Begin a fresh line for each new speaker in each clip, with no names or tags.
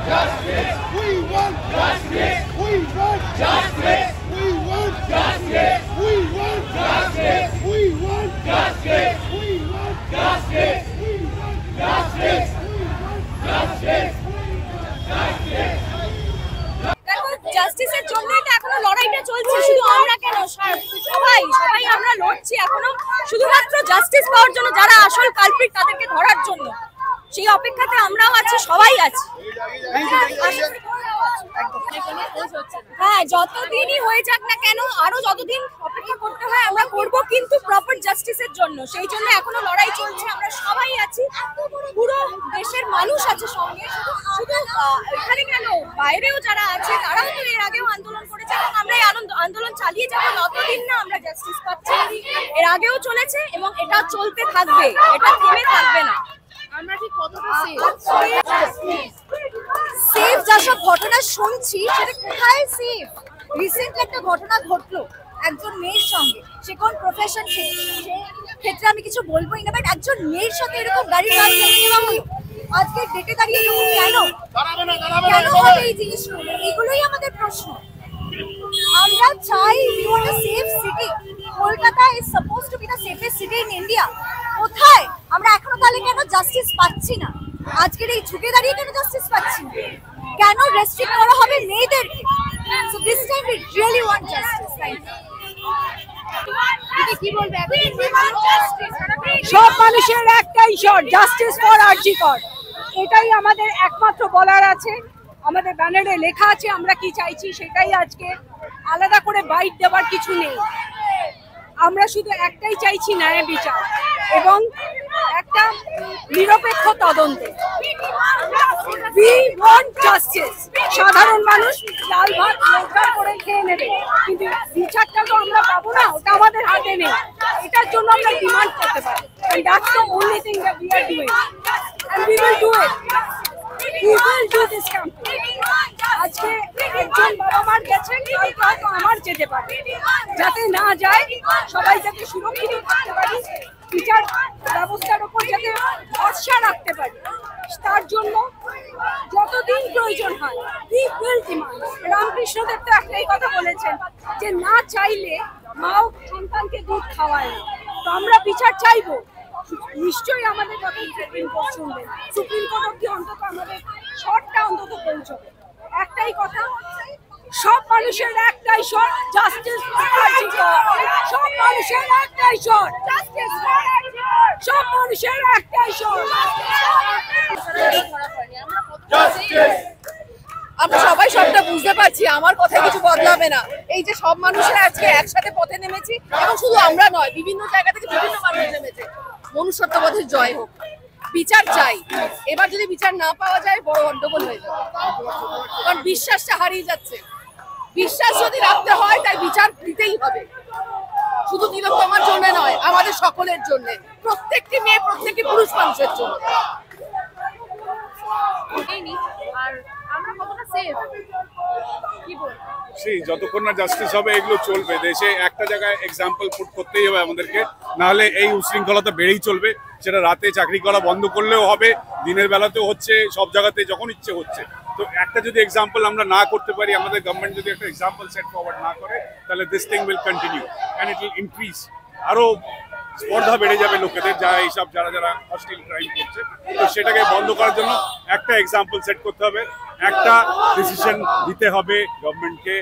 justice. We want justice. We want justice. We want justice. We want justice. We want justice. We want justice. We want justice. We want justice.
জাস্টিসের জন্য এটা এখনো লড়াইটা চলছে। শুধু আমরা কেন, সবাই আমরা লড়ছি এখনো শুধুমাত্র জাস্টিস পাওয়ার জন্য। যারা আসল কালপ্রিট তাদেরকে ধরার জন্য সেই অপেক্ষাতে আমরাও আছি, সবাই আছি। হ্যাঁ, যতদিনই হয়ে যাক না কেন, আরো যতদিন অপেক্ষা করতে হয় আমরা করব, কিন্তু প্রপার জাস্টিসের জন্য। সেই জন্য এখনো লড়াই চলছে, আমরা সবাই আছি, পুরো দেশের মানুষ আছে সঙ্গে। শুধু এখানে কেন, বাইরেও যারা আছে তারাও তো এর আগেও আন্দোলন করেছে এবং আমরা এই আন্দোলন চালিয়ে যাব যতদিন না আমরা জাস্টিস পাচ্ছি। এর আগেও চলেছে এবং এটা চলতে থাকবে, এটা থেমে থাকবে না।
আমরা ঠিক কতটা
সেফ যেসব ঘটনা শুনছি সেটা কোথায় সেফ? রিসেন্টলি একটা ঘটনা ঘটলো একজন মেয়ের সঙ্গে, সে কোন প্রফেশন সে ক্ষেত্রে আমি কিছু বলবোই না, বাট একজন মেয়ের সাথে এরকম গাড়ি কাজ করে দেওয়া হলো। আজকে ডেটে দাঁড়িয়ে কেন কেন হবে এই জিনিসগুলো? এগুলোই আমাদের প্রশ্ন। আমরা চাই we want a safe city. Kolkata is supposed to be the safest city in India. কোথায় আমরা এখনো তাহলে কেন জাস্টিস পাচ্ছি না? আজকের এই ঝুঁকে দাঁড়িয়ে কেন জাস্টিস পাচ্ছি না? কেন রেস্ট্রিক্ট করা হবে মেয়েদেরকে? So this time we really want justice.
কি বলবে?
সব মানুষের একটাই শট, জাস্টিস ফর আরজি কর। এটাই আমাদের একমাত্র বলার আছে। আমাদের ব্যানারে লেখা আছে আমরা কি চাইছি, সেটাই আজকে আলাদা করে বাইট দেওয়ার কিছু নেই। আমরা শুধু একটাই চাইছি, ন্যায় বিচার এবং একটা নিরপেক্ষ তদন্ত। We want justice. সাধারণ মানুষ ডাল ভাত রোজগার করে খেয়ে নেবে, কিন্তু বিচারটা তো আমরা পাবো না, ওটা আমাদের হাতে নেই। এটার জন্য আমরা ডিমান্ড করতে পারি, and that's the only thing that we are doing, and we will do it. We will do this campaign. আজকে একজন বাবা মার গেছেন, কালকে হয়তো আমার যেতে পারে, যাতে না যায়, সবাই যাতে সুরক্ষিত থাকতে পারি, বিচার ব্যবস্থার উপর যাতে ভরসা রাখতে পারি, তার জন্য যতদিন প্রয়োজন হয় we will demand. রামকৃষ্ণদেব তো একটাই কথা বলেছেন যে না চাইলে মাও সন্তানকে দুধ খাওয়ায় না। তো আমরা বিচার চাইবো, নিশ্চয়ই আমাদের যখন সুপ্রিম কোর্ট শুনবেন, সুপ্রিম কোর্ট অব্দি অন্তত আমাদের শর্টটা অন্তত পৌঁছবে। একটাই কথা, সব মানুষের একটাই শর্ট, জাস্টিস ফর আরজি কর। সব মানুষের একটাই শর্ট, জাস্টিস ফর আরজি কর। সব মানুষের একটাই শর্ট,
Justice.
আমরা সবাই সবটা বুঝতে পারছি, আমার কথায় কিছু বদলাবে না। এই যে সব মানুষেরা আজকে একসাথে পথে নেমেছি, এবং শুধু আমরা নয়, বিভিন্ন জায়গা থেকে বিভিন্ন মানুষ নেমেছে। মনুষ্যত্ববোধের জয় হোক, বিচার চাই। এবার যদি বিচার না পাওয়া যায় বড় গন্ডগোল হয়ে যাবে, কারণ বিশ্বাসটা হারিয়ে যাচ্ছে। বিশ্বাস যদি রাখতে হয় তাই বিচার দিতেই হবে, শুধু তিলোত্তমার জন্য নয়, আমাদের সকলের জন্য, প্রত্যেকটি মেয়ে প্রত্যেকটি পুরুষ মানুষের জন্য। আর আমরা কতটা সেফ কি বলবো?
যতক্ষণ না জাস্টিস হবে এগুলো চলবে। দেশে একটা জায়গায় এক্সাম্পল পুট করতেই হবে আমাদেরকে, নাহলে এই উশৃঙ্খলতা বেড়েই চলবে। সেটা রাতে চাকরি করা বন্ধ করলেও হবে, দিনের বেলাতেও হচ্ছে, সব জায়গাতে যখন ইচ্ছে হচ্ছে। তো একটা যদি এক্সাম্পল আমরা না করতে পারি, আমাদের গভর্নমেন্ট যদি একটা এক্সাম্পল সেট ফরওয়ার্ড না করে, তাহলে this thing will continue and it will increase. আরো স্পর্ধা বেড়ে যাবে লোকেদের, যারা এইসব যারা হস্টিল ক্রাইম করছে। তো সেটাকে বন্ধ করার জন্য একটা এক্সাম্পল সেট করতে হবে, একটা ডিসিশন দিতে হবে গভর্নমেন্টকে।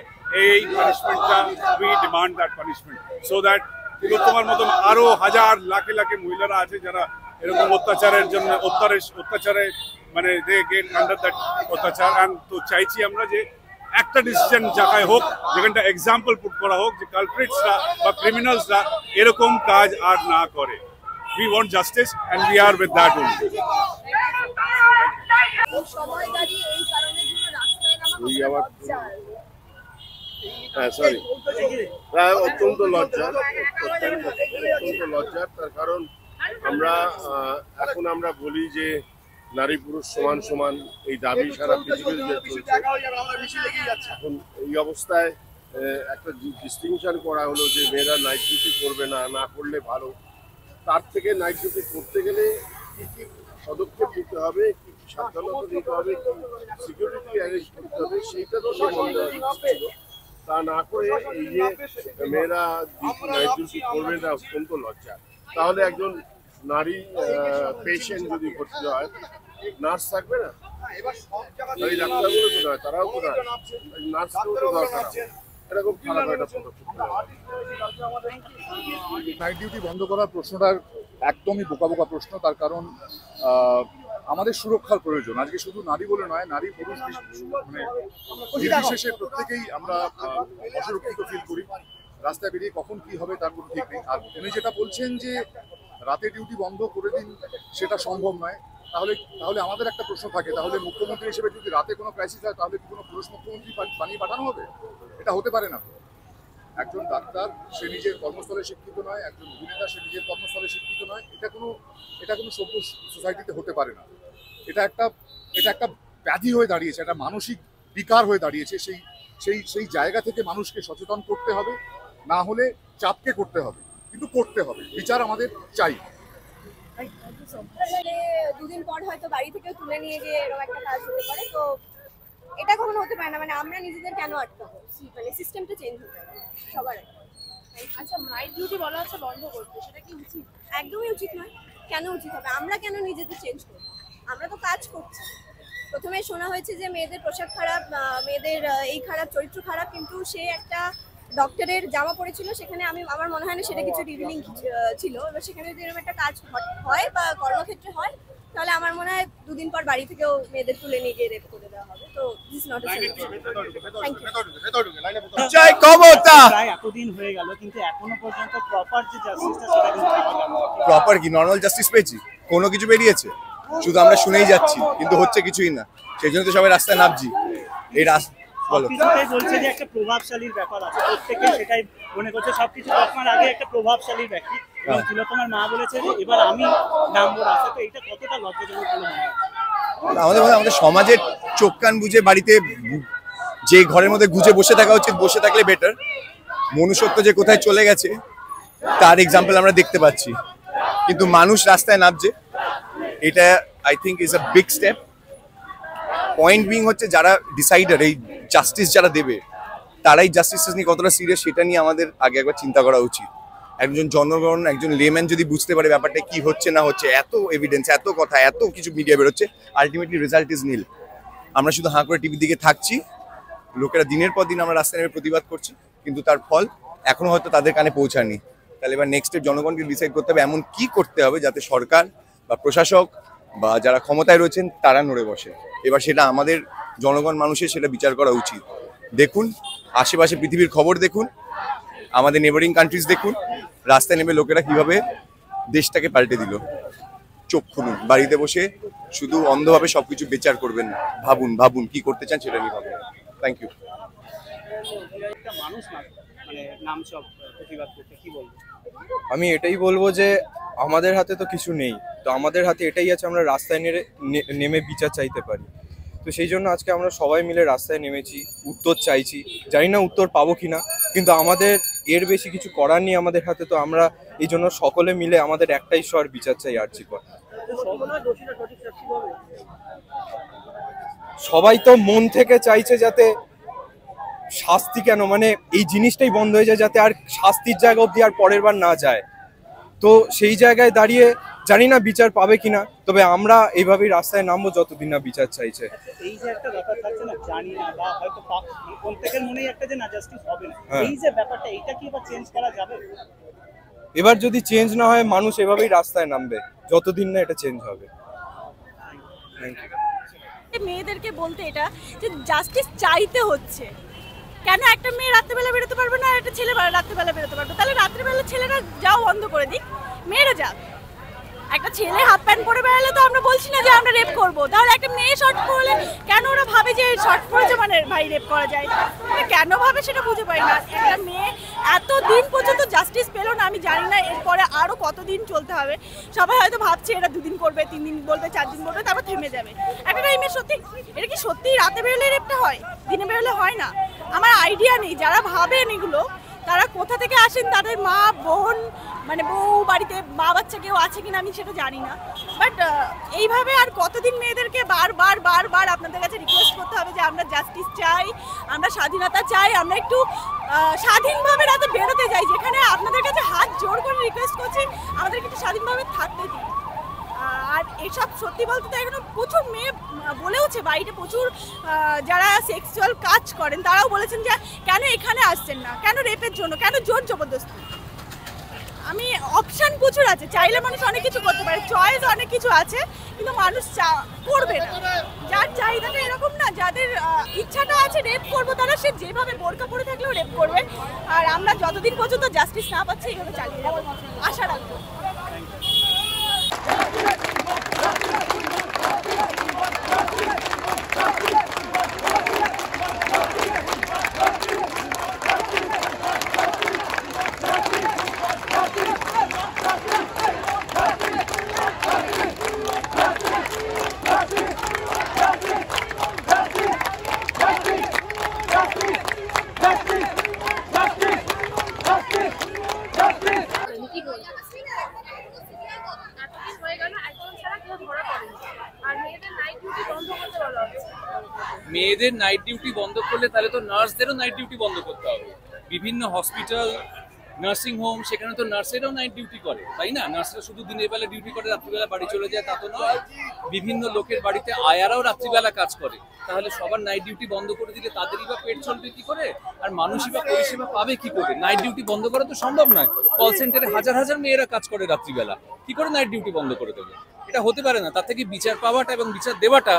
এই পানিশমেন্টটা, we demand that punishment, so that তিলোত্তমার মতন আরো হাজার লাখে লাখে মহিলারা আছে যারা এরকম অত্যাচারের জন্য অত্যাচারে মানে দে গেট আন্ডার দ্যাট অত্যাচার। অ্যান্ড তো চাইছি আমরা যে একটা ডিসিশন জায়গায় হোক, যেখানটা এক্সাম্পল পুট করা হোক যে কালপ্রিটসরা বা ক্রিমিনালসরা এরকম কাজ আর না করে। We want justice and we are with that only.
অত্যন্ত লজ্জার, তার কারণ আমরা বলি যে নারী পুরুষ সমান সমান, এই দাবি সারা পৃথিবীতে চলছে। এখন এই অবস্থায় একটা ডিস্টিংশন করা হলো যে মেয়েরা নাইট ডিউটি করবে না, না করলে ভালো। তার থেকে নাইট ডিউটি করতে গেলে কি কি পদক্ষেপ নিতে হবে, কি কি সাবধানতা নিতে হবে, কি সিকিউরিটি অ্যারেস্ট করতে হবে, সেইটা তো সে মনে ছিল। তা না করে এই যে মেয়েরা নাইট ডিউটি করবে না, অত্যন্ত লজ্জা। তাহলে একজন নারী পেশেন্ট যদি ভর্তি হয়, নার্স থাকবে না? এই ডাক্তারগুলো তো নয়, তারাও তো নয়, নার্সকেও তো দরকার। এরকম খারাপ একটা পদক্ষেপ।
নাইট ডিউটি বন্ধ করার প্রশ্নটার একদমই বোকা বোকা প্রশ্ন। তার কারণ আমাদের সুরক্ষার প্রয়োজন। আজকে শুধু নারী বলে নয়, নারী পুরুষ মানে নির্বিশেষে প্রত্যেকেই আমরা অসুরক্ষিত ফিল করি। রাস্তায় বেরিয়ে কখন কি হবে তার কোনো ঠিক নেই। আর উনি যেটা বলছেন যে রাতে ডিউটি বন্ধ করে দিন, সেটা সম্ভব নয়। তাহলে আমাদের একটা প্রশ্ন থাকে, তাহলে মুখ্যমন্ত্রী হিসেবে যদি রাতে কোনো ক্রাইসিস হয়, তাহলে কি কোনো পুরুষ মুখ্যমন্ত্রী বানিয়ে পাঠানো হবে? এটা হতে পারে না। একজন ডাক্তার সে নিজের কর্মস্থলে শিক্ষিত নয়, একজন অভিনেতা সে নিজের কর্মস্থলে শিক্ষিত নয়। এটা কোনো সভ্য সোসাইটিতে হতে পারে না। এটা একটা ব্যাধি হয়ে দাঁড়িয়েছে, একটা মানসিক বিকার হয়ে দাঁড়িয়েছে। সেই জায়গা থেকে মানুষকে সচেতন করতে হবে, না হলে চাপকে করতে হবে, কিন্তু করতে হবে। বিচার আমাদের চাই।
দুদিন পর হয়তো বাড়ি থেকে তুলে নিয়ে গিয়ে এরকম একটা কাজ হতে পারে, তো এটা কখনো হতে পারে না। মানে আমরা নিজেদের কেন আটকাবো? মানে সিস্টেমটা চেঞ্জ হতে হবে সবার।
আচ্ছা, নাইট ডিউটি বলা হচ্ছে বন্ধ করতে, সেটা কি উচিত?
একদমই উচিত নয়। কেন উচিত হবে? আমরা কেন নিজেদের চেঞ্জ করবো? আমরা তো কাজ করছি। প্রথমে শোনা হয়েছে যে মেয়েদের পোশাক খারাপ, মেয়েদের এই খারাপ, চরিত্র খারাপ, কিন্তু সে একটা ডক্টরের জামা পড়েছিল, সেখানে আমার মনে হয় না সেটা কিছু রিভিলিং ছিল। এবার সেখানে যদি এরকম একটা কাজ হয় বা কর্মক্ষেত্রে হয়, তাহলে আমার মনে হয় দুদিন পর বাড়ি থেকেও মেয়েদের তুলে নিয়ে গিয়ে রেপ করে দেওয়া হবে। তো দিস নট আ সলিউশন।
জয় ক্ষমতা। প্রায় এতদিন হয়ে গেল, কিন্তু এখনো পর্যন্ত প্রপার যে জাস্টিসটা সেটা কিন্তু
প্রপার কি নর্মাল জাস্টিস পেয়েছি? কোনো কিছু বেরিয়েছে? শুধু আমরা শুনেই যাচ্ছি, কিন্তু হচ্ছে কিছুই না। সেই জন্য তো সবাই রাস্তায় নামছি। এই
সবকিছুতেই বলছে যে একটা প্রভাবশালীর ব্যাপার আছে, প্রত্যেকে সেটাই মনে করছে। সবকিছু আপনার আগে একটা প্রভাবশালীর ব্যক্তি, এবং তিলোত্তমার মা বলেছে যে এবার আমি নামবো রাস্তায়। তো এটা কতটা লজ্জাজনক বলে মনে হয়?
আমাদের সমাজের চোখ কান বুঝে বাড়িতে যে ঘরের মধ্যে গুজে বসে থাকা উচিত, বসে থাকলে বেটার। মনুষ্যত্ব যে কোথায় চলে গেছে তার এক্সাম্পল আমরা দেখতে পাচ্ছি, কিন্তু মানুষ রাস্তায় নামছে। এটা I think is a big step. Point being হচ্ছে যারা ডিসাইডার, এই জাস্টিস যারা দেবে, তারাই জাস্টিস নিয়ে কতটা সিরিয়াস সেটা নিয়ে আমাদের আগে একবার চিন্তা করা উচিত। একজন জনগণ, একজন লেম্যান যদি বুঝতে পারে ব্যাপারটা কি হচ্ছে না হচ্ছে, এত এভিডেন্স, এত কথা, এত কিছু মিডিয়া বেরোচ্ছে, আলটিমেটলি রেজাল্ট ইজ নীল। আমরা শুধু হাঁ করে টিভির দিকে থাকছি, লোকেরা দিনের পর দিন আমরা রাস্তায় নেমে প্রতিবাদ করছি, কিন্তু তার ফল এখনো হয়তো তাদের কানে পৌঁছায়নি। তাহলে এবার নেক্সট স্টেপ জনগণকে ডিসাইড করতে হবে এমন কি করতে হবে যাতে সরকার বা প্রশাসক বা যারা ক্ষমতায় রয়েছেন তারা নড়ে বসে। এবার সেটা আমাদের জনগণ মানুষের সেটা বিচার করা উচিত। দেখুন আশেপাশে পৃথিবীর খবর, দেখুন আমাদের নেবারিং কান্ট্রিজ, দেখুন রাস্তায় নেমে লোকেরা কিভাবে দেশটাকে পাল্টে দিল। চোখ খুলুন, বাড়িতে বসে শুধু অন্ধভাবে সবকিছু বিচার করবেন না। ভাবুন কি করতে চান সেটা নিয়ে ভাবুন। Thank you.
আমি এটাই বলবো যে আমাদের হাতে তো কিছু নেই, তো আমাদের হাতে এটাই আছে, আমরা রাস্তায় নেমে বিচার চাইতে পারি। তো সেই জন্য আজকে আমরা সবাই মিলে রাস্তায় নেমেছি, উত্তর চাইছি। জানি না উত্তর পাবো কিনা, কিন্তু আমাদের এর বেশি কিছু করার নেই আমাদের হাতে। তো আমরা এই জন্য সকলে মিলে আমাদের একটাই স্বর, বিচার চাই আরজি কর। সবাই তো মন থেকে চাইছে যাতে শাস্তি কেন, মানে এই জিনিসটাই বন্ধ হয়ে যায়, যাতে আর শাস্তির জায়গা অবধি আর পরের বার না যায়। তো সেই জায়গায় দাঁড়িয়ে জানি না বিচার পাবে কিনা, তবে আমরা এইভাবেই রাস্তায় নামবো যতদিন না বিচার চাইছে।
এই যে একটা ব্যাপার থাকছে না, জানি না বা হয়তো প্রত্যেকের মনেই একটা যে না জাস্টিস হবে না, এই যে ব্যাপারটা, এটা কি এবার চেঞ্জ করা যাবে?
এবার যদি চেঞ্জ না হয় মানুষ এভাবেই রাস্তায় নামবে যতদিন না এটা চেঞ্জ হবে। Thank you.
মেয়েদেরকে বলতে এটা যে জাস্টিস চাইতে হচ্ছে। কেন একটা মেয়ে রাত্রেবেলা বেরোতে পারবে না, একটা ছেলে রাত্রেবেলা বেরোতে পারবে? তাহলে রাত্রেবেলা ছেলেরা যাও বন্ধ করে দিক, মেয়েরা যাক। একটা ছেলে হাফ প্যান্ট পরে বেরোলে তো আমরা বলছি না যে আমরা রেপ করবো, তাহলে একটা মেয়ে শর্ট পরলে কেন ওরা ভাবে যে শর্ট পরেছে মানে ভাই রেপ করা যায়? কেন ভাবে সেটা বুঝে পাই না। একটা মেয়ে এতদিন পর্যন্ত জাস্টিস পেলো না, আমি জানি না এরপরে আরও কতদিন চলতে হবে। সবাই হয়তো ভাবছে এরা 2 দিন করবে, 3 দিন বলবে, 4 দিন বলবে, তারপর থেমে যাবে। একটা টাইমে সত্যি এটা কি সত্যি রাতে বেরোলে রেপটা হয়, দিনে বেরোলে হয় না? আমার আইডিয়া নেই। যারা ভাবেন এগুলো তারা কোথা থেকে আসেন, তাদের মা বোন মানে বউ বাড়িতে মা বাচ্চা কেউ আছে কিনা আমি সেটা জানি না। বাট এইভাবে আর কতদিন মেয়েদেরকে বারবার আপনাদের কাছে রিকোয়েস্ট করতে হবে যে আমরা
আমরা স্বাধীনতা চাই, আমরা একটু স্বাধীনভাবে রাতে বেরোতে যাই, যেখানে আপনাদের কাছে হাত জোর করে রিকোয়েস্ট করছি আমাদেরকে একটু স্বাধীনভাবে থাকতে দিন। আর এসব সত্যি বলতে তো এখনো প্রচুর মেয়ে বলেওছে, বাড়িতে প্রচুর যারা সেক্সুয়াল কাজ করেন তারাও বলেছেন যে কেন এখানে আসছেন না, কেন রেপের জন্য, কেন জোর জবরদস্তি। আমি অপশন প্রচুর আছে, চাইলে মানুষ অনেক কিছু করতে পারে, চয়েস অনেক কিছু আছে, কিন্তু মানুষ করবে না। যার চাহিদাটা এরকম না, যাদের ইচ্ছাটা আছে রেপ করবো তারা সে যেভাবে বোরকা পরে থাকলেও রেপ করবে। আর আমরা যতদিন পর্যন্ত জাস্টিস না পাচ্ছি এইভাবে চালিয়ে যাবো, আশা রাখবো।
মেয়েদের নাইট ডিউটি বন্ধ করলে তাহলে তো নার্সদেরও নাইট ডিউটি বন্ধ করতে হবে। বিভিন্ন হসপিটাল, নার্সিং হোম, সেখানে তো নার্সেরাও নাইট ডিউটি করে, তাই না? নার্সরা শুধু দিনের বেলা ডিউটি করে রাত্রিবেলা বাড়ি চলে যায় তা তো নয়। বিভিন্ন লোকের বাড়িতে আয়ারাও রাত্রিবেলা কাজ করে, তাহলে সবার নাইট ডিউটি বন্ধ করে দিলে তাদেরই বা পেট চলবে কি করে, আর মানুষই বা পরিষেবা পাবে কি করে? নাইট ডিউটি বন্ধ করা তো সম্ভব নয়। কল সেন্টারে হাজার হাজার মেয়েরা কাজ করে রাত্রিবেলা, কি করে নাইট ডিউটি বন্ধ করে দেবে? এটা হতে পারে না। তার থেকে বিচার পাওয়াটা এবং বিচার দেওয়াটা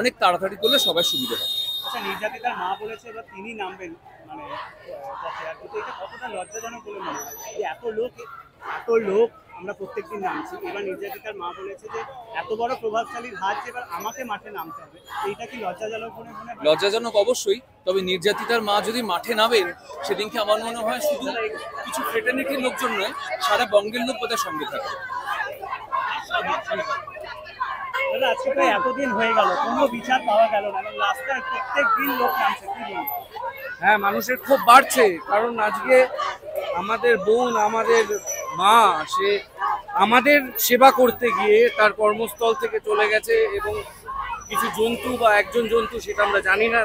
অনেক তাড়াতাড়ি করলে সবাই সুবিধা হবে।
আচ্ছা, নির্যাতিতার মা বলেছে এবার তিনি নামবেন মানে পথে, আর কিন্তু এটা কতটা লজ্জাজনক বলে মনে হয় যে এত লোক আমরা প্রত্যেকদিন নামছি, এবার নির্যাতিতার মা বলেছে যে এত বড় প্রভাবশালীর হাত যে এবার আমাকে মাঠে নামতে হবে, এইটা কি লজ্জাজনক বলে মনে হয়?
লজ্জাজনক অবশ্যই, তবে নির্যাতিতার মা যদি মাঠে নামেন সেদিনকে আমার মনে হয় শুধু কিছু ফ্রেটার্নিটির লোকজন নয়, সারা বঙ্গের লোক বোধহয় সঙ্গে থাকবে।
আজকে প্রায় এতদিন হয়ে গেল, কোনো বিচার পাওয়া গেল না, এবং রাস্তায় প্রত্যেক দিন লোক নামছে, কি বলবো?
হ্যাঁ, মানুষের ক্ষোভ বাড়ছে, কারণ আজকে আমাদের বোন, আমাদের মা, সে আমাদের সেবা করতে গিয়ে তার কর্মস্থল থেকে চলে গেছে, এবং কিছু জন্তু বা একজন জন্তু সেটা আমরা জানি না,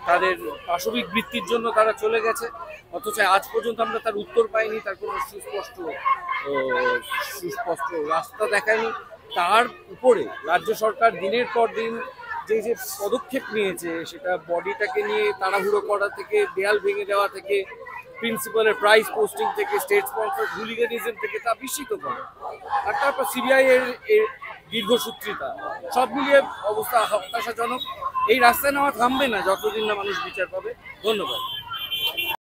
তাদের পাশবিক বৃত্তির জন্য তারা চলে গেছে, অথচ আজ পর্যন্ত আমরা তার উত্তর পাইনি, তার কোনো সুস্পষ্ট রাস্তা দেখায়নি। তার উপরে রাজ্য সরকার দিনের পর দিন যে পদক্ষেপ নিয়েছে, সেটা বডিটাকে নিয়ে তাড়াহুড়ো করা থেকে, দেয়াল ভেঙে দেওয়া থেকে, প্রিন্সিপালের প্রাইজ পোস্টিং থেকে, স্টেট স্পন্সর হুলিগানিজম থেকে, তা বিস্মিত করে। আর তারপর সিবিআই এর দীর্ঘসূত্রিতা, সব মিলিয়ে অবস্থা হতাশাজনক। এই রাস্তায় নেওয়া থামবে না যতদিন না মানুষ বিচার পাবে। ধন্যবাদ।